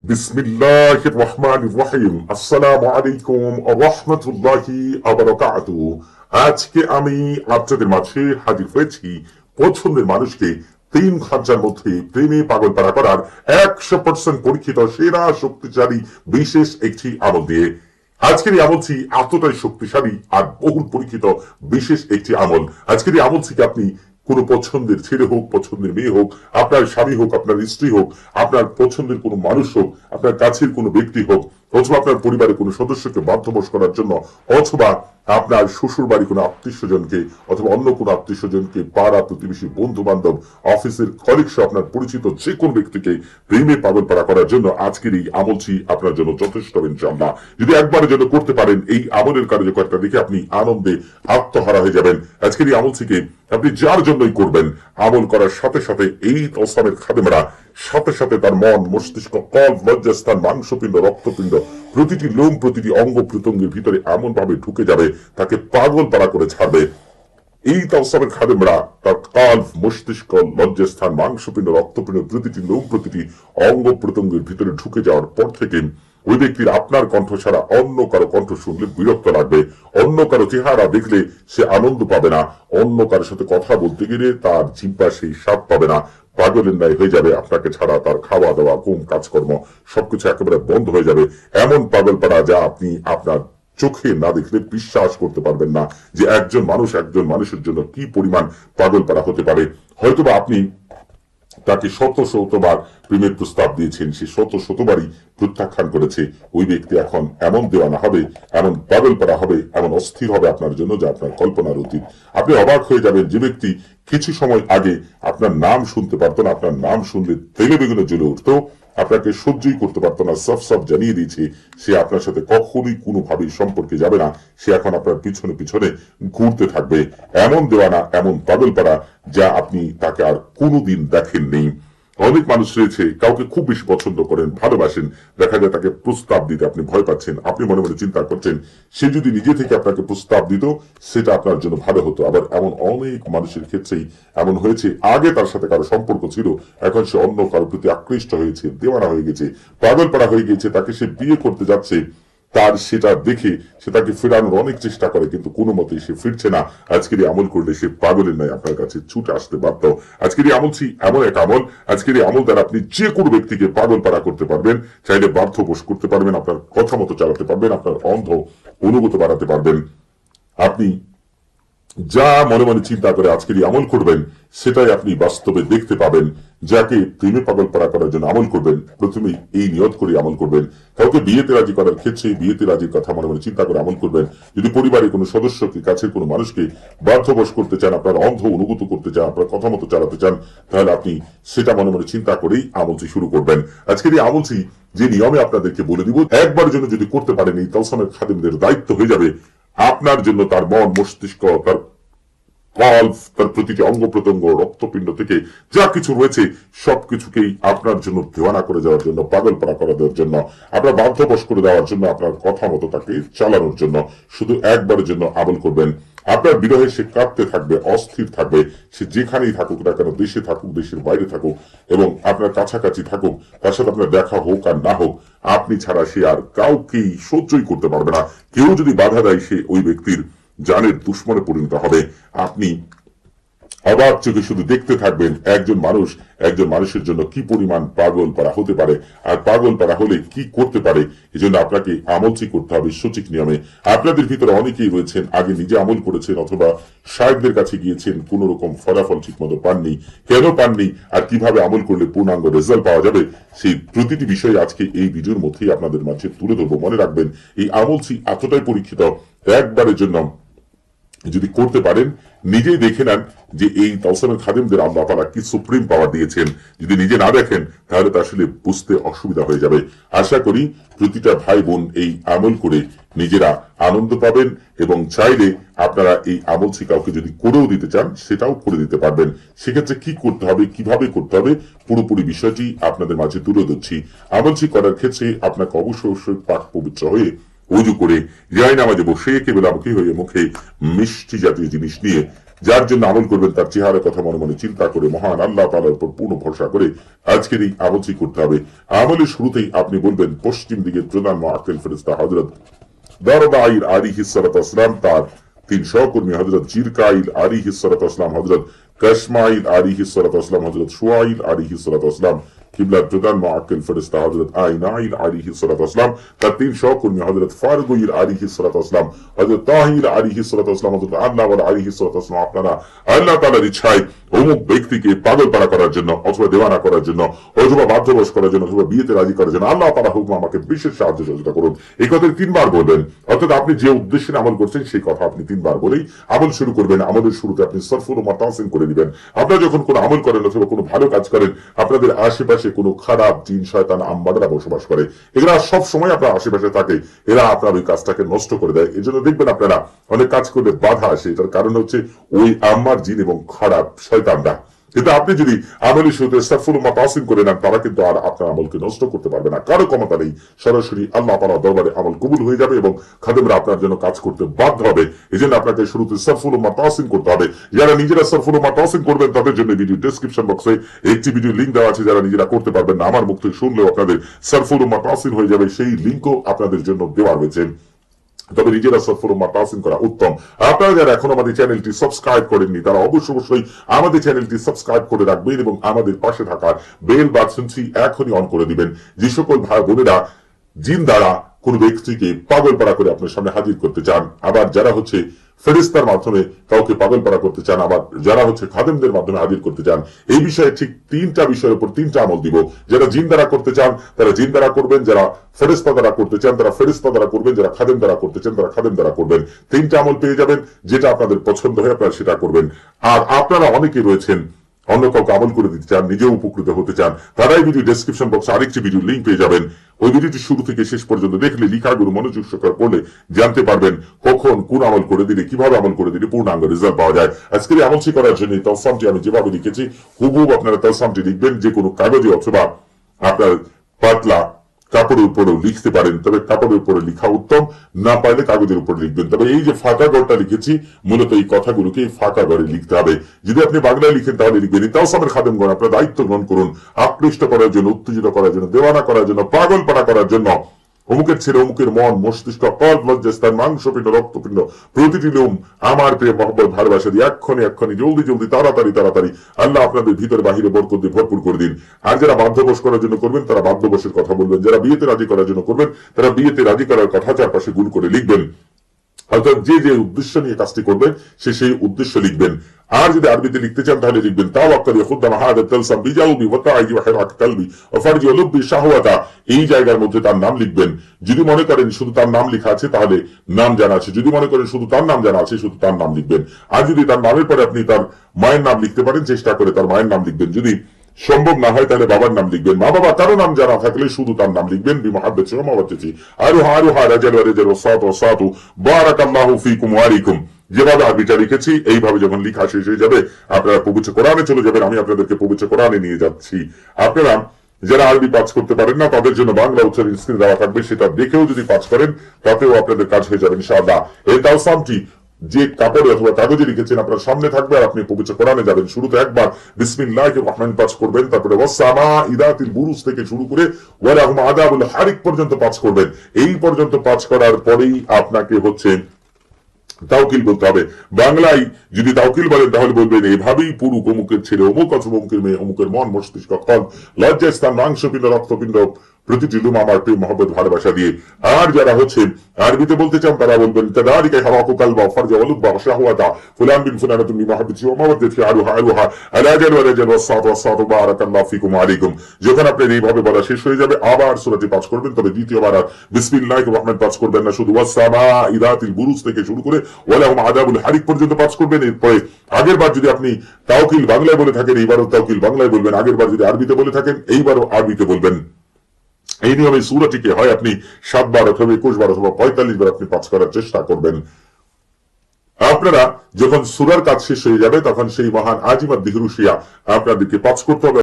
বিসমিল্লাহির রহমানির রহিম। আসসালামু আলাইকুম ওয়া রাহমাতুল্লাহি ওয়া বারাকাতুহু। আজকে আমি আপনাদের মাঝে হাজির হয়েছি পছন্দের মানুষকে 3 ঘন্টার মধ্যে প্রেমে পাগল পারা করার 100% পরীক্ষিত সেরা শক্তিশালী বিশেষ একটি আমল দিয়ে। আজকের এই আমলটি এতটাই শক্তিশালী আর বহুল পরীক্ষিত বিশেষ একটি আমল। আজকের এই আমল থেকে আপনি কোনো পছন্দের ছেলে হোক, পছন্দের মেয়ে হোক, আপনার স্বামী হোক, আপনার স্ত্রী হোক, আপনার পছন্দের কোনো মানুষ হোক, আপনার কাছের কোনো ব্যক্তি হোক, অথবা আপনার পরিবারের কোনো সদস্যকে বাধ্যবশ করার জন্য, অথবা আপনার শ্বশুর বাড়ি কোনো আত্মীয় স্বজনকে, অথবা অন্য কোনো আত্মীয় স্বজনকে, পাড়া প্রতিবেশী, বন্ধু বান্ধব, অফিসের কলিগ সহ আপনার পরিচিত যে কোনো ব্যক্তিকে প্রেমে পাগল পাড়া করার জন্য আজকের এই আমলটি আপনার জন্য যথেষ্ট হবে ইনশাআল্লাহ। যদি একবারের জন্য করতে পারেন, এই আমলের কার্যকরটা দেখে আপনি আনন্দে আত্মহারা হয়ে যাবেন। আজকের এই আমল থেকে আপনি যার জন্যই করবেন, আমল করার সাথে সাথে এই তসমের খাদেমরা সাথে সাথে তার মন, মস্তিষ্ক, কল্প, লজ্জাস্থান, মাংসপিণ্ড, রক্তপিণ্ড, প্রতিটি লোম, প্রতিটি অঙ্গ প্রত্যঙ্গের ভিতরে এমন ভাবে ঢুকে যাবে, তাকে পাগল পাড়া করে ছাড়বে। এই তাওসাবের খাদেমরা তার কল্প, মস্তিষ্ক, লজ্জাস্থান, মাংসপিণ্ড, রক্তপিণ্ড, প্রতিটি লোম, প্রতিটি অঙ্গ প্রত্যঙ্গের ভিতরে ঢুকে যাওয়ার পর থেকে ওই ব্যক্তির আপনার কণ্ঠ ছাড়া অন্য কারো কণ্ঠ শুনলে বিরক্ত লাগবে, অন্য কারো চেহারা দেখলে সে আনন্দ পাবে না, অন্য কারোর সাথে কথা বলতে গেলে তার জিহ্বা সেই স্বাদ পাবে না, পাগলের ন্যায় হয়ে যাবে। আপনাকে ছাড়া তার খাওয়া দাওয়া, ঘুম, কাজকর্ম সবকিছু একেবারে বন্ধ হয়ে যাবে। এমন পাগল পাড়া যা আপনি আপনার চোখে না দেখলে বিশ্বাস করতে পারবেন না যে একজন মানুষের জন্য কি পরিমাণ পাগল পাড়া হতে পারে। হয়তোবা আপনি তাকে শতবার প্রেমের প্রস্তাব দিয়েছেন, সে শতবারই প্রত্যাখ্যান করেছে। ওই ব্যক্তি এখন এমন দেওয়ানা হবে, এমন পাগল পাড়া হবে, এমন অস্থির হবে আপনার জন্য যা আপনার কল্পনার অতীত। আপনি অবাক হয়ে যাবেন, যে ব্যক্তি কিছু সময় আগে আপনার নাম শুনতে পারতো না, আপনার নাম শুনলে তেলে বেগুনে জ্বলে উঠতো, আপনাকে সহ্যই করতে পারতো না, সব জানিয়ে দিয়েছে সে আপনার সাথে কখনোই কোনোভাবেই সম্পর্কে যাবে না, সে এখন আপনার পিছনে পিছনে ঘুরতে থাকবে। এমন দেওয়ানা, এমন পাগল পাড়া যা আপনি তাকে আর কোনোদিন দেখেননি। অনেক মানুষ রয়েছে, কাউকে খুব বেশি পছন্দ করেন, ভালোবাসেন, দেখা যায় তাকে প্রস্তাব দিতে আপনি ভয় পাচ্ছেন। আপনি মনে মনে চিন্তা করছেন, সে যদি নিজে থেকে আপনাকে প্রস্তাব দিত সেটা আপনার জন্য ভালো হতো। আবার এমন অনেক মানুষের ক্ষেত্রেই এমন হয়েছে, আগে তার সাথে কারো সম্পর্ক ছিল, এখন সে অন্য কারোর প্রতি আকৃষ্ট হয়েছে, দেওয়ানা হয়ে গেছে, পাগল পাড়া হয়ে গেছে, তাকে সে বিয়ে করতে যাচ্ছে, তার সেটা দেখে সে তাকে ফেরানোর অনেক চেষ্টা করে, কিন্তু কোনো মতেই সে ফিরছে না। আজকের এই আমল করলে সে পাগলের নয় আপনার কাছে ছুটে আসতে বাধ্য। আজকের এই আমলটি এমন এক আমল, আজকের এই আমল দ্বারা আপনি যে কোনো ব্যক্তিকে পাগল পাড়া করতে পারবেন, চাইলে বাধ্যবশ করতে পারবেন, আপনার কথা মতো চালাতে পারবেন, আপনার অন্ধ অনুগত বাড়াতে পারবেন। আপনি যা মনে মনে চিন্তা করে আজকের এই আমল করবেন, সেটাই আপনি বাস্তবে দেখতে পাবেন। যাকে প্রেমে পাগল পাড়া করার জন্য আমল করবেন, প্রথমেই এই নিয়ত করে আমল করবেন। কাউকে বিয়েতে রাজি করার ক্ষেত্রে বিয়েতে রাজির কথা মনে মনে চিন্তা করে আমল করবেন। যদি পরিবারের কোনো সদস্যকে, কাছের কোনো মানুষকে বাধ্যবশ করতে চান, আপনার অন্ধ অনুগত করতে চান, আপনার কথা মতো চালাতে চান, তাহলে আপনি সেটা মনে মনে চিন্তা করেই আমলটি শুরু করবেন। আজকের এই আমলটি যে নিয়মে আপনাদেরকে বলে দিব, একবারের জন্য যদি করতে পারেন, এই তাওসামের খাদেমদের দায়িত্ব হয়ে যাবে আপনার জন্য তার মন, মস্তিষ্ক, তার কল্প, তার প্রতিটি অঙ্গ প্রত্যঙ্গ, রক্তপিণ্ড থেকে যা কিছু রয়েছে সবকিছুকেই আপনার জন্য দেওয়ানা করে যাওয়ার জন্য, পাগল পাড়া করে দেওয়ার জন্য, আপনার বাধ্যবশ করে দেওয়ার জন্য, আপনার কথা মতো তাকে চালানোর জন্য। শুধু একবারের জন্য আমল করবেন। আপনার বিরহে সে কাঁদতে থাকবে, অস্থির থাকবে, সে যেখানেই থাকুক না কেন, দেশে থাকুক, দেশের বাইরে থাকুক, এবং আপনার কাছাকাছি থাকুক, তার সাথে আপনার দেখা হোক আর না হোক, আপনি ছাড়া সে আর কাউকেই সহ্যই করতে পারবে না। কেউ যদি বাধা দেয়, সে ওই ব্যক্তির জানের দুশ্মনে পরিণত হবে। আপনি অবাক চোখে শুধু দেখতে থাকবেন একজন মানুষের জন্য কি পরিমাণ পাগল পাড়া হতে পারে, আর পাগল পাড়া হলে কি করতে পারে। এই জন্য আপনাকে আমলটি করতে হবে সঠিক নিয়মে। আপনাদের ভিতরে অনেকেই রয়েছেন, আগে নিজে আমল করেছেন অথবা শায়েখদের কাছে গিয়েছেন, কোন রকম ফলাফল ঠিক মতো পাননি। কেন পাননি আর কিভাবে আমল করলে পূর্ণাঙ্গ রেজাল্ট পাওয়া যাবে, সেই প্রতিটি বিষয় আজকে এই ভিডিওর মধ্যেই আপনাদের মাঝে তুলে ধরবো। মনে রাখবেন, এই আমলটি এতটাই পরীক্ষিত, একবারের জন্য যদি করতে পারেন, নিজেই দেখে নেন যে এই তাওসামের খাদেমদের আল্লাহ তাআলা কি সুপ্রিম পাওয়ার দিয়েছেন। যদি নিজে না দেখেন তাহলে তো আসলে বুঝতে অসুবিধা হয়ে যাবে। আশা করি প্রতিটা ভাই বোন এই আমল করে নিজেরা আনন্দ পাবেন, এবং চাইলে আপনারা এই আমলটি কাউকে যদি করেও দিতে চান, সেটাও করে দিতে পারবেন। সেক্ষেত্রে কি করতে হবে, কিভাবে করতে হবে, পুরোপুরি বিষয়টি আপনাদের মাঝে তুলে ধরছি। আমলটি করার ক্ষেত্রে আপনাকে অবশ্যই পাক পবিত্র হয়ে, ওযু করে, জায়নামাজে বসে, কেবলামুখী হয়ে, মুখে মিষ্টি জাতীয় জিনিস নিয়ে যার জন্য আমল করবেন তার চেহারার কথা মনে মনে চিন্তা করে মহান আল্লাহ তাআলার উপর পূর্ণ ভরসা করে আজকের এই আমলটি করতে হবে। আমলের শুরুতেই আপনি বলবেন পশ্চিম দিকের প্রধান মুআক্কিল ফেরেশতা হযরত দারদাইল আলাইহিস সালাতু ওয়াসসালাম, তার 3 সহকর্মী হযরত জিরকাইল আলাইহিস সালাতু ওয়াসসালাম, হযরত কাশমাইল আলাইহিস সালাতু ওয়াসসালাম, হযরত শুআইল আলাইহিস সালাতু ওয়াসসালাম, কিবলার প্রধান মুআক্কিল ফেরেশতা হযরত আইনাইল আলাইহিস সালাতু ওয়াসসালাম, তার 3 সহকর্মী হযরত ফারগুইল আলাইহিস সালাতু ওয়াসসালাম, হযরত তাহিল আলাইহিস সালাতু ওয়াসসালাম, হযরত আদনাওয়াল আলাইহিস সালাতু ওয়াসসালাম। আপনারা আল্লাহ তাআলার ইচ্ছায় অমুক ব্যক্তিকে পাগলপাড়া করার জন্য অথবা দেওয়ানা করার জন্য অথবা বাধ্যবশ করার জন্য অথবা বিয়েতে রাজি করার জন্য আল্লাহ তাআলা হুকুম আমাকে বিশেষ সাহায্য সহযোগিতা করুন, এই কথা 3 বার বলবেন। অর্থাৎ আপনি যে উদ্দেশ্যে আমল করছেন সেই কথা আপনি 3 বার বলেই আমল শুরু করবেন। আমলের শুরুতে আপনি সরফুল ও মাতাসিন করে দিবেন। আপনারা যখন কোনো আমল করেন অথবা কোনো ভালো কাজ করেন, আপনাদের আশেপাশে কোনো খারাপ জিন শয়তান আম্মাদরা বসবাস করে, এরা সব সময় আপনার আশেপাশে থাকে, এরা আপনার ওই কাজটাকে নষ্ট করে দেয়। এজন্য দেখবেন আপনারা অনেক কাজ করলে বাধা আসে, এটার কারণ হচ্ছে ওই আম্মার জিন এবং খারাপ শয়তানরা। কিন্তু আপনি যদি আমলের শুরুতে ইস্তাগফির ও মাতাসিন করে নেন, তারা কিন্তু আর আপনার আমলকে নষ্ট করতে পারবে না, কারো ক্ষমতা নেই। সরাসরি আল্লাহ তাআলার দরবারে আমল কবুল হয়ে যাবে এবং খাদেমরা আপনার জন্য কাজ করতে বাধ্য হবে। এজন্য আপনাকে শুরুতে ইস্তাগফির ও মাতাসিন করতে হবে। যারা নিজেরা ইস্তাগফির ও মাতাসিন করবেন তাদের জন্য ভিডিও ডেসক্রিপশন বক্সে একটি ভিডিও লিংক দেওয়া আছে। যারা নিজেরা করতে পারবেন না, আমার মুখ থেকে শুনলেও আপনাদের ইস্তাগফির ও মাতাসিন হয়ে যাবে, সেই লিংকও আপনাদের জন্য দেওয়া হয়েছে। তবে নিজেরা ইস্তাগফির ও মাতাসিন করা উত্তম। আপনারা যারা এখনো আমাদের চ্যানেলটি সাবস্ক্রাইব করেননি, তারা অবশ্যই আমাদের চ্যানেলটি সাবস্ক্রাইব করে রাখবেন এবং আমাদের পাশে থাকা বেল বাটনটি এখনই অন করে দিবেন। যে সকল ভাই বোনেরা জিন দ্বারা কোন ব্যক্তিকে পাগলপাড়া করে আপনার সামনে হাজির করতে চান, আবার যারা ফেরেশতার মাধ্যমে কাউকে পাগলপাড়া করতে চান, আবার যারা খাদেমদের মাধ্যমে হাজির করতে চান, এই বিষয়ে ঠিক 3টা বিষয়ের উপর 3টা আমল দিব। যারা জিন দ্বারা করতে চান তারা জিন দ্বারা করবেন, যারা ফেরেশতা দ্বারা করতে চান তারা ফেরেশতা দ্বারা করবেন, যারা খাদেম দ্বারা করতে চান তারা খাদেম দ্বারা করবেন। 3টা আমল পেয়ে যাবেন, যেটা আপনাদের পছন্দ হয় আপনারা সেটা করবেন। আর আপনারা অনেকে রয়েছেন অন্য কাউকে আমল করে দিতে চান, নিজেও উপকৃত হতে চান, তারাই ভিডিও ডেসক্রিপশন বক্সে আরেকটি ভিডিও লিংক পেয়ে যাবেন। ওই ভিডিওটি শুরু থেকে শেষ পর্যন্ত দেখলে লিখাগুলো মনোযোগ সহকারে পড়লে জানতে পারবেন কখন কোন আমল করে দিলে, কিভাবে আমল করে দিলে পূর্ণাঙ্গ রেজাল্ট পাওয়া যায়। আজকের এই আমলটি করার জন্য তাওসামটি আমি যেভাবে লিখেছি হুবহুব আপনারা তাওসামটি লিখবেন। যে কোনো কাগজে অথবা আপনার পাতলা কাপড়ের উপরেও লিখতে পারেন, তবে কাপড়ের উপরে লিখা উত্তম, না পারলে কাগজের উপরে লিখবেন। তবে এই যে ফাঁকা ঘরটা লিখেছি, মূলত এই কথাগুলোকে ফাঁকা ঘরে লিখতে হবে। যদি আপনি বাংলায় লিখেন তাহলে লিখবেন। তাওসামের খাদেমগণ আপনার দায়িত্ব গ্রহণ করুন, আকৃষ্ট করার জন্য, উত্তেজিত করার জন্য, দেওয়ানা করার জন্য, পাগলপাড়া করার জন্য অমুকের ছেলে অমুকের মন মস্তিষ্ক কল্প লজ্জাস্থান মাংসপিণ্ড রক্তপিণ্ড প্রতিটি লোম আমার প্রিয় মহব্বত ভালোবাসা দিয়ে এক্ষণি জলদি তাড়াতাড়ি আল্লাহ আপনাদের ভিতরে বাহিরে বরকত দিয়ে ভরপুর করে দিন। আর যারা বাধ্যবশ করার জন্য করবেন তারা বাধ্যবশের কথা বলবেন, যারা বিয়েতে রাজি করার জন্য করবেন তারা বিয়েতে রাজি করার কথা চারপাশে গুল করে লিখবেন। অর্থাৎ যে যে উদ্দেশ্য নিয়ে কাজটি করবেন সে সেই উদ্দেশ্য লিখবেন। আর যদি আরবিতে লিখতে চান তাহলে লিখবেন তাওয়াক্কালি খুদ্দাম হাদা তালসাম বিজাউবি ওয়া তাইজি ওয়া হিরাক কলবি ওয়া ফারজি ওয়া লুবি শাহওয়াতা, এই জায়গার মধ্যে তার নাম লিখবেন। যদি মনে করেন শুধু তার নাম লেখা আছে তাহলে নাম জানা আছে, যদি মনে করেন শুধু তার নাম জানা আছে শুধু তার নাম লিখবেন। আর যদি তার নামের পরে আপনি তার মায়ের নাম লিখতে পারেন, চেষ্টা করে তার মায়ের নাম লিখবেন। যদি সম্ভব না হয় তাহলে বাবার নাম লিখবেন। মা বাবা কারো নাম জানা থাকলে শুধু তার নাম লিখবেন। বিমুহাব্বতি ওয়া মাওয়াদ্দাতি আরুহা রাজাল ওয়া রাজাল ওয়া সাতু ওয়া সাতু বারাকাল্লাহু ফীকুম ওয়া আলাইকুম। যেভাবে আরবিটা লিখেছি এইভাবে যখন লেখা শেষ হয়ে যাবে আপনারা পবিত্র কোরআনে চলে যাবেন। আমি আপনাদেরকে পবিত্র কোরআনে নিয়ে যাচ্ছি। আপনারা যারা আরবি পাঠ করতে পারেন না তাদের জন্য বাংলা উচ্চারণ স্ক্রিনে দেওয়া থাকবে, সেটা দেখেও যদি পাঠ করেন তাতেও আপনাদের কাজ হয়ে যাবে ইনশাআল্লাহ। এই তাওসামটি যে কাপড়ে অথবা কাগজে লিখেছেন আপনার সামনে থাকবে, আর আপনি পবিত্র কোরআনে যাবেন। শুরুতে একবার বিসমিল্লাহির রহমানির পাঠ করবেন, তারপরে ওয়াসসামা ইদাতিল বুরুজ থেকে শুরু করে ওয়ালাহুম আযাবুল হারিক পর্যন্ত পাঠ করবেন। এই পর্যন্ত পাঠ করার পরেই আপনাকে তাওকিল বলতে হবে। বাংলায় যদি তাওকিল বলেন তাহলে বলবেন এভাবেই পুরুষ অমুকের ছেলে অমুক অথবা অমুকের মেয়ে অমুকের মন মস্তিষ্ক কল লজ্জাস্থান মাংসপিণ্ড রক্তপিণ্ড প্রতিটি লুম আমার প্রিয় মহব্বত ভালোবাসা দিয়ে। আর যারা আরবিতে বলতে চান তারা বলবেন তাদারিকা হাওয়াকু কালবা ফারজা ওয়া লুব্বা ওয়া শাহওয়াতা ফুলান বিন ফুলানাতুন বিমহাব্বতি ওয়া মাওয়াদ্দাতি আরুহা আলাজাল ওয়া রাজাল ওয়া সাতু ওয়া সাতু বারাকাল্লাহু ফীকুম ওয়া আলাইকুম। যখন আপনার এইভাবে বলা শেষ হয়ে যাবে আবার সূরাটি পাঠ করবেন, তবে দ্বিতীয়বার আর বিসমিল্লাহির রহমানির পাঠ করবেন না, শুধু ওয়াসসামা ইদাতিল বুরুজ থেকে শুরু করে ওয়ালাহুম আযাবুল হারিক পর্যন্ত পাঠ করবেন। এরপরে আগের বার যদি আপনি তাওকিল বাংলায় বলে থাকেন এইবারও তাওকিল বাংলায় বলবেন, আগের বার যদি আরবিতে বলে থাকেন এইবারও আরবিতে বলবেন। এই নিয়মে সূরাটিকে হয় আপনি 7 বার অথবা 21 বার অথবা 45 বার আপনি পাঠ করার চেষ্টা করবেন। আপনারা যখন সূরার কাজ শেষ হয়ে যাবে তখন সেই মহান আজিমাত দিহরুশিয়া আপনাদেরকে পাঠ করতে হবে।